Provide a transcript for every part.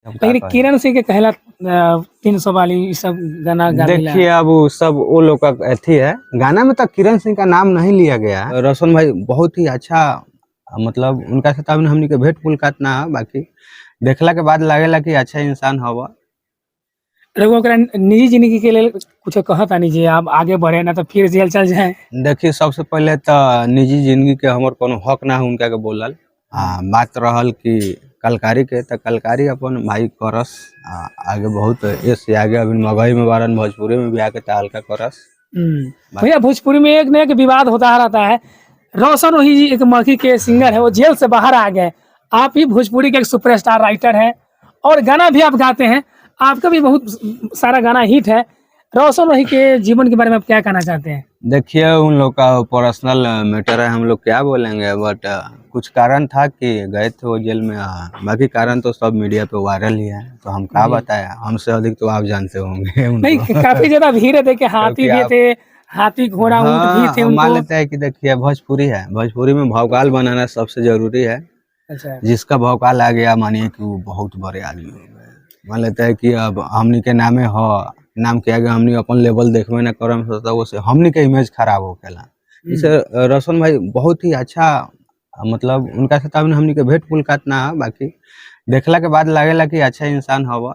अब का लेकिन कहें। किरण सिंह के कहला 300 वाली ये सब गाना गा दिला। देखिए अब वो सब वो लोग का अथी है, गाना में तो किरण सिंह का नाम नहीं लिया गया है। रोशन भाई बहुत ही अच्छा, मतलब उनका साथ हमनी के भेंट मुलाकात ना है, बाकी देखला के बाद लगेला कि अच्छा इंसान हवा। रघु ओकरा निजी जिंदगी के लिए कुछ कहता नहीं जी आप आगे बढ़े ना तो फिर जेल चल जाए। देखिए सबसे पहले तो निजी जिंदगी के हमर कोनो हक ना है उनका के बोलल। बात रहल कि कलकारी के, तो कलकारी अपन भाई करस, आगे बहुत ऐसे आगे अभी मगही में बारन, भोजपुरी में भी आके हल्का करस। भैया भोजपुरी में एक न एक विवाद होता रहता है। रोशन वही जी एक मखी के सिंगर है, वो जेल से बाहर आ गए। आप ही भोजपुरी के एक सुपरस्टार राइटर हैं और गाना भी आप गाते हैं, आपका भी बहुत सारा गाना हिट है। रोशन वही के जीवन के बारे में आप क्या कहना चाहते हैं? देखिए उन लोग का पर्सनल मैटर है, हम लोग क्या बोलेंगे, बट कुछ कारण था कि गए थे वो जेल में। बाकी कारण तो सब मीडिया पे वायरल ही है, तो हम क्या बताएं, हमसे अधिक तो आप जानते होंगे नहीं, उनको। काफी ज्यादा भीड़ है, देखिए हाथी क्योंकि भी आप, थे, हाथी घोड़ा ऊंट भी थे हम मान उनको। लेते हैं कि देखिए भोजपुरी है, भोजपुरी में भौकाल बनाना सबसे जरूरी है। अच्छा, जिसका भौकाल आ गया मानिए कि वो बहुत बड़े आदमी हो गए। मान लेते हैं कि अब हमनी के नामे हो, नाम के आगे हमनी अपन लेवल देखबे ना करम तो वो से हमनी के इमेज खराब हो गेला। इसे रोशन भाई बहुत ही अच्छा, मतलब उनका साथ हमनी के भेंट मुलाकात ना है, बाकी देखला के बाद लगेला कि अच्छा इंसान हवा।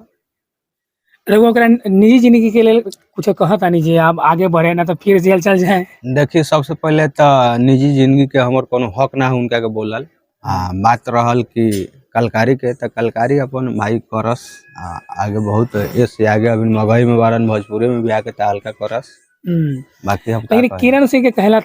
रघु ओकरा निजी जिंदगी के लिए कुछ कहता नहीं जी आप आगे बढ़े ना तो फिर जेल चल जाए। देखिए सबसे पहले तो निजी जिंदगी के हमर कोनो हक ना है उनका के बोलल। बात रहल कि कलकारी के, तो कलकारी अपन भाई करस, आगे बहुत ऐसे आगे अभी मगही में बारन, भोजपुरी में भी आके हल्का करस। बाकी हम का लेकिन कहें। किरण सिंह के कहला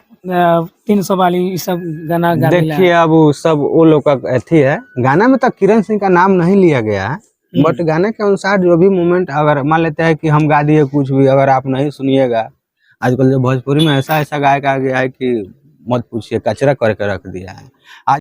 300 वाली ये सब गाना गा दिला। देखिए अब वो सब वो लोग का अथी है, गाना में तो किरण सिंह का नाम नहीं लिया गया है, बट गाने के अनुसार जो भी मोमेंट, अगर मान लेते हैं कि हम गा दिए कुछ भी, अगर आप नहीं सुनिएगा, आजकल जो भोजपुरी में ऐसा ऐसा गायक आ गया है कि मत पूछिए, कचरा करके रख दिया है आज।